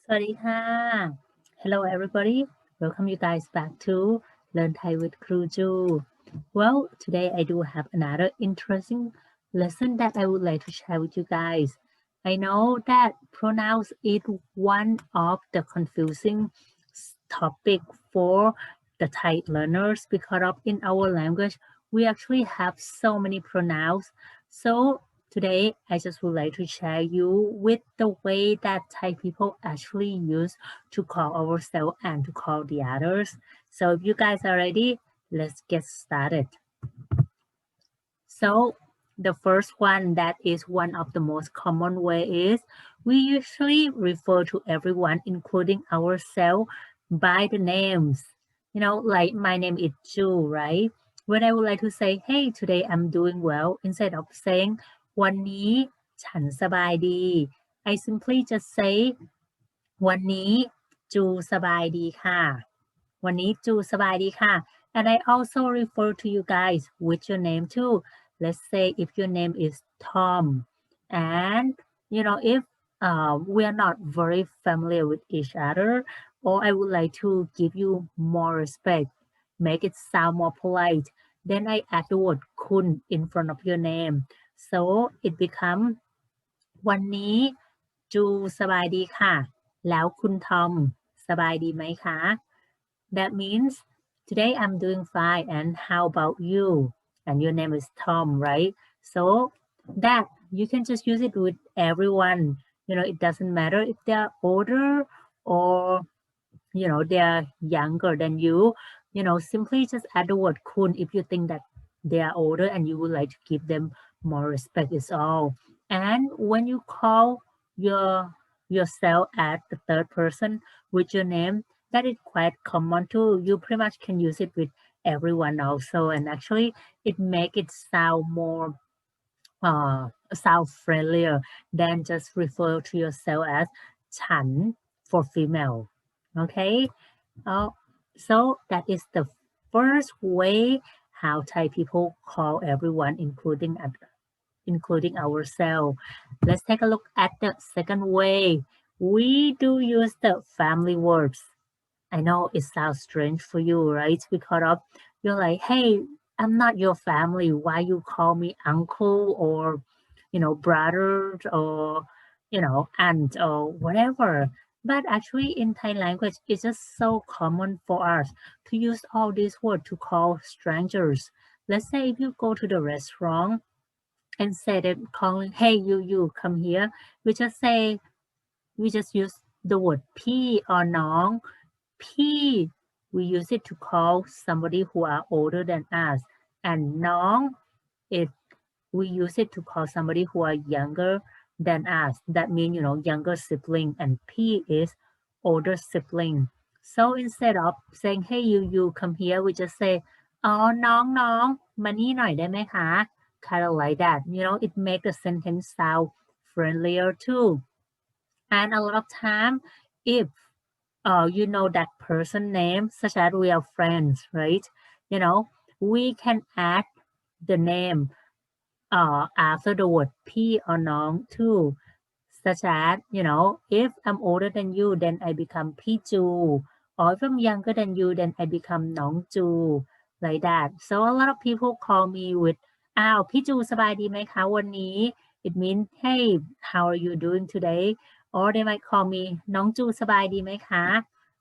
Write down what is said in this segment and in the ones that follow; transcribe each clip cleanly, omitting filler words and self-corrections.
สวัสดีค่ะ Hello everybody. Welcome you guys back to Learn Thai with ครูจู Well, today I do have another interesting lesson that I would like to share with you guys. I know that pronouns is one of the confusing topic for the Thai learners because of in our language we actually have so many pronouns. So today, I just would like to share you with the way that Thai people actually use to call ourselves and to call the others. So if you guys are ready, let's get started. So the first one that is one of the most common way is we usually refer to everyone, including ourselves, by the names. Like my name is Ju, right? When I would like to say, hey, today I'm doing well, instead of saying วันนี้ฉันสบายดี I simply just say วันนี้จูสบายดีค่ะวันนี้จูสบายดีค่ะ and I also refer to you guys with your name too. Let's say if your name is Tom and if we are not very familiar with each other or I would like to give you more respect, make it sound more polite, then I add the word คุณ in front of your name. So it become วันนี้จูสบายดีค่ะ แล้วคุณทอมสบายดีไหมคะ That means today I'm doing fine and how about you? And your name is Tom, right? So that you can just use it with everyone. It doesn't matter if they're older or they're younger than you. Simply just add the word คุณ if you think that they are older and you would like to give them more respect is all. And when you call yourself as the third person with your name, that is quite common too. You pretty much can use it with everyone also, and actually it make it sound more sound friendlier than just refer to yourself as ฉัน for female. Okay, so that is the first way how Thai people call everyone, including ourselves. Let's take a look at the second way. We do use the family words. I know it sounds strange for you, right? Because of you're like, hey, I'm not your family. Why you call me uncle or brother or aunt or whatever. But actually in Thai language, it's just so common for us to use all these words to call strangers. Let's say if you go to the restaurant, instead of calling, hey, you come here, we just use the word พี่ or น้อง พี่ we use it to call somebody who are older than us, and น้อง we use it to call somebody who are younger than us. That means younger sibling, and พี่ is older sibling. So instead of saying, hey, you come here, we just say อ๋อน้องมานี่หน่อยได้ไหมคะ kind of like that. It makes the sentence sound friendlier too. And a lot of time, if you know that person name, such as we are friends, right? We can add the name after the word พี่ or น้อง too. Such as, if I'm older than you, then I become พี่จู or if I'm younger than you, then I become น้องจู like that. So a lot of people call me with อ้าวพี่จูสบายดีไหมคะวันนี้ it means hey, how are you doing today? Or they might call me น้องจูสบายดีไหมคะ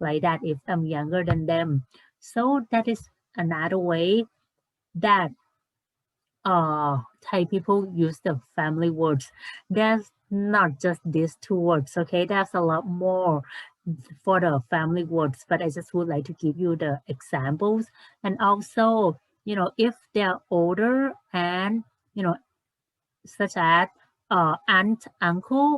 like that if I'm younger than them. So that is another way that Thai people use the family words. There's not just these two words, okay? There's a lot more for the family words, but I just would like to give you the examples. And also, if they're older and, such as aunt, uncle,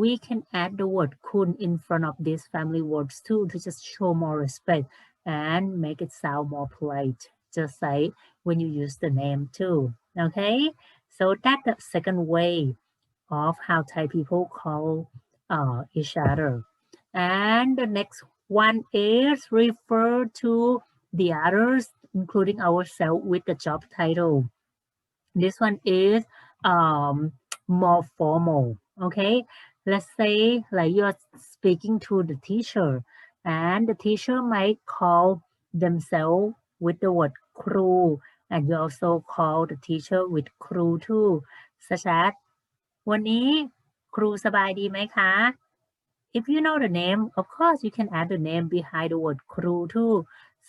we can add the word คุณ in front of these family words too to just show more respect and make it sound more polite, just like when you use the name too. Okay, so that's the second way of how Thai people call each other. And the next one is refer to the others, including ourselves, with the job title. This one is more formal. Okay, let's say like you're speaking to the teacher and the teacher might call themselves with the word ครู and you also call the teacher with ครู too such as วันนี้ครูสบายดีไหมคะ if you know the name of course you can add the name behind the word ครู too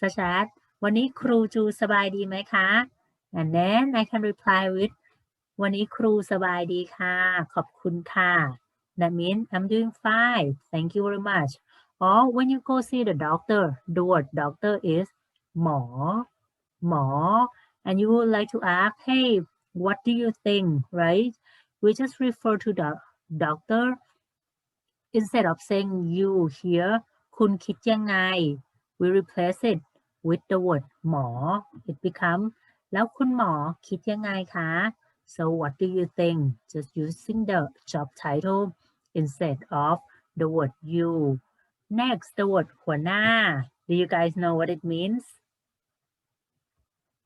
such as วันนี้ครูจูสบายดีไหมคะ and then I can reply with วันนี้ครูสบายดีค่ะขอบคุณค่ะ that means I'm doing fine thank you very much or when you go see the doctor the word doctor is หมอ หมอ and you would like to ask hey what do you think right we just refer to the doctor instead of saying you here คุณคิดยังไง we replace it with the word หมอ it become แล้วคุณหมอคิดยังไงคะ so what do you think just using the job title instead of the word you next the word หัวหน้า do you guys know what it means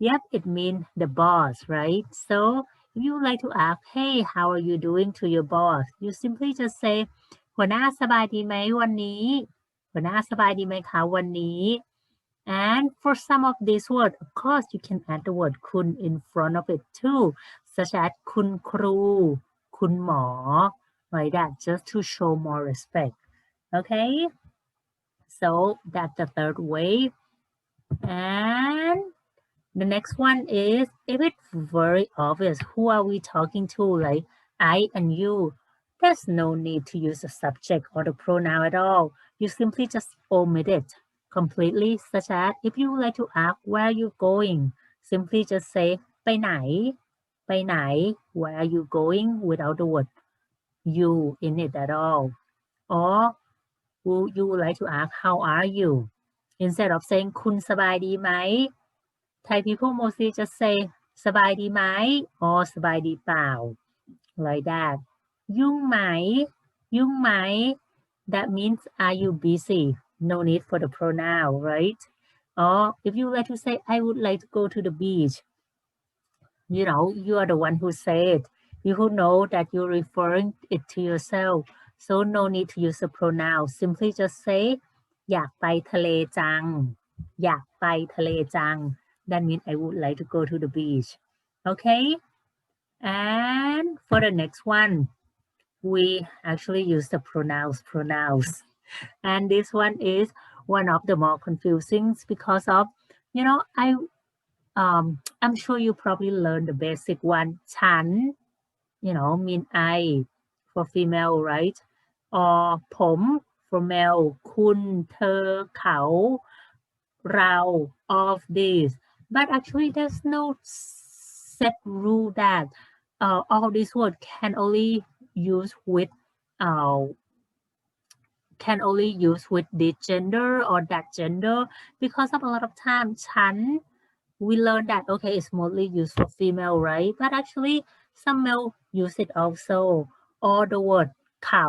yep it means the boss right so if you would like to ask hey how are you doing to your boss you simply just say หัวหน้าสบายดีไหมวันนี้ หัวหน้าสบายดีไหมคะวันนี้ and for some of these words of course you can add the word คุณ in front of it too such as คุณครู คุณหมอ like that just to show more respect okay so that's the third way and the next one is if it's very obvious who are we talking to like I and you there's no need to use the subject or the pronoun at all you simply just omit it completely such as if you would like to ask where are you going simply just say ไปไหน ไปไหน where are you going without the word you in it at all or you would like to ask how are you instead of saying คุณสบายดีไหมThai people mostly just say สบายดีไหม or สบายดีเปล่า like that ยุ่งไหม ยุ่งไหม that means are you busy no need for the pronoun right or if you like to say I would like to go to the beach you know you are the one who said you who know that you're referring it to yourself so no need to use a pronoun simply just say อยากไปทะเลจัง อยากไปทะเลจังThat means I would like to go to the beach. Okay? And for the next one, we actually use the pronouns. And this one is one of the more confusing because of, you know, I'm sure you probably learned the basic one. ฉัน you know, mean I for female, right? Or ผม for male คุณเธอเขาเรา all of these but actually there's no set rule that all these words can only use with this gender or that gender because of a lot of time ฉัน we learned that okay it's mostly used for female right but actually some male use it also or the word เขา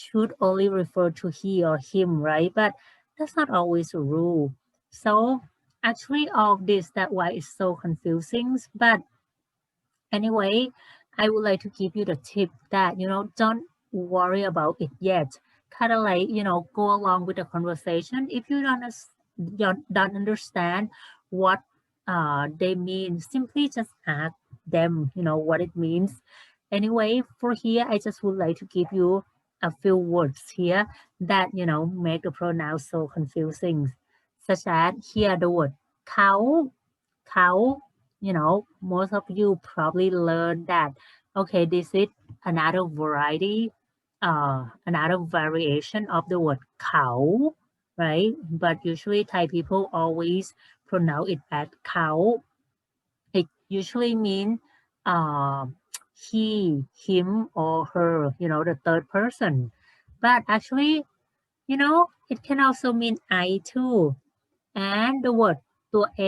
should only refer to he or him right but that's not always a rule so actually all of this that's why it's so confusing but anyway I would like to give you the tip that you know don't worry about it yet kind of like you know go along with the conversation if you don't understand what they mean simply just ask them you know what it means anyway for here I just would like to give you a few words here that you know make the pronouns so confusing such as here the word เขาเขา you know most of you probably learned that okay this is another variety another variation of the word เขา right but usually Thai people always pronounce it as เขา it usually means he him or her you know the third person but actually you know it can also mean I too and the word ตัวเอ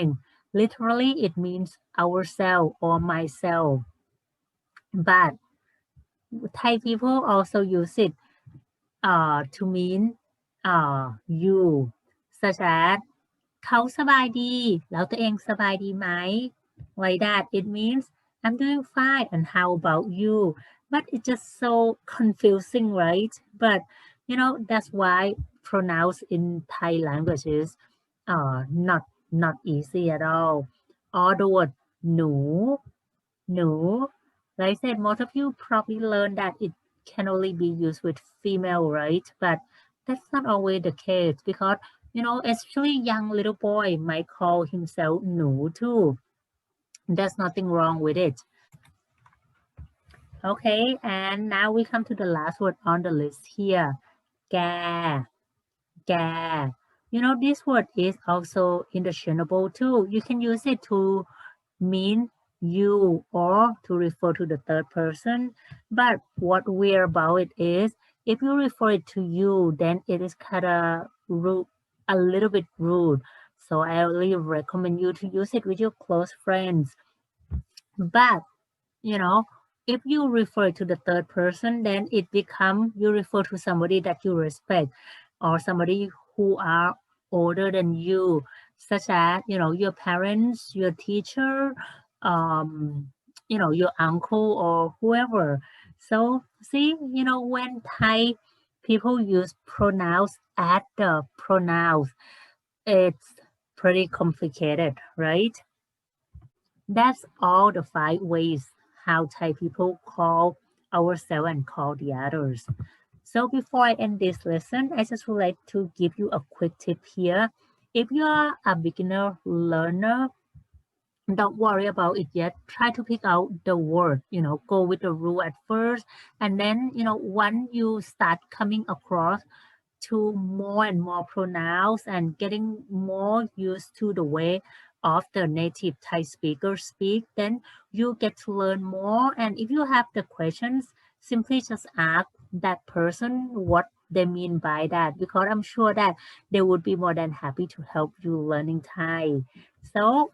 ง literally it means ourselves or myself but Thai people also use it to mean you such as เขาสบายดีแล้วตัวเองสบายดีไหม like that it means I'm doing fine and how about you but it's just so confusing, right? But that's why pronouns in Thai language is not easy at all. Or the word หนู like I said, most of you probably learned that it can only be used with female, right? But that's not always the case because especially young little boy might call himself หนู too. There's nothing wrong with it. Okay, and now we come to the last word on the list here. แก this word is also interchangeable too. You can use it to mean you or to refer to the third person. But what weird about it is if you refer it to you, then it is kind of rude, a little bit rude. So I really recommend you to use it with your close friends. But if you refer to the third person, then it becomes you refer to somebody that you respect or somebody who are older than you, such as your parents, your teacher, your uncle or whoever. So see, when Thai people use pronouns at the pronouns, it's pretty complicated, right? That's all the 5 ways how Thai people call ourselves and call the others. So before I end this lesson, I just would like to give you a quick tip here. If you are a beginner learner, don't worry about it yet. Try to pick out the word, go with the rule at first. And then, once you start coming across to more and more pronouns and getting more used to the way of the native Thai speakers speak, then you get to learn more. And if you have the questions, simply just ask that person what they mean by that, because I'm sure that they would be more than happy to help you learning Thai. So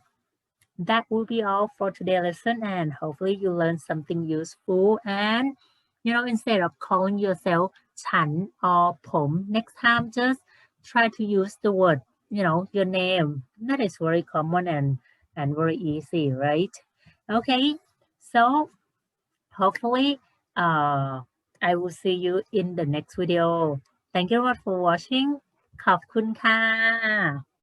that will be all for today's lesson, and hopefully you learn something useful. And instead of calling yourself ฉัน or ผม next time just try to use the word your name. That is very common and very easy, right? Okay, so hopefully I will see you in the next video. Thank you very much for watching. ขอบคุณค่ะ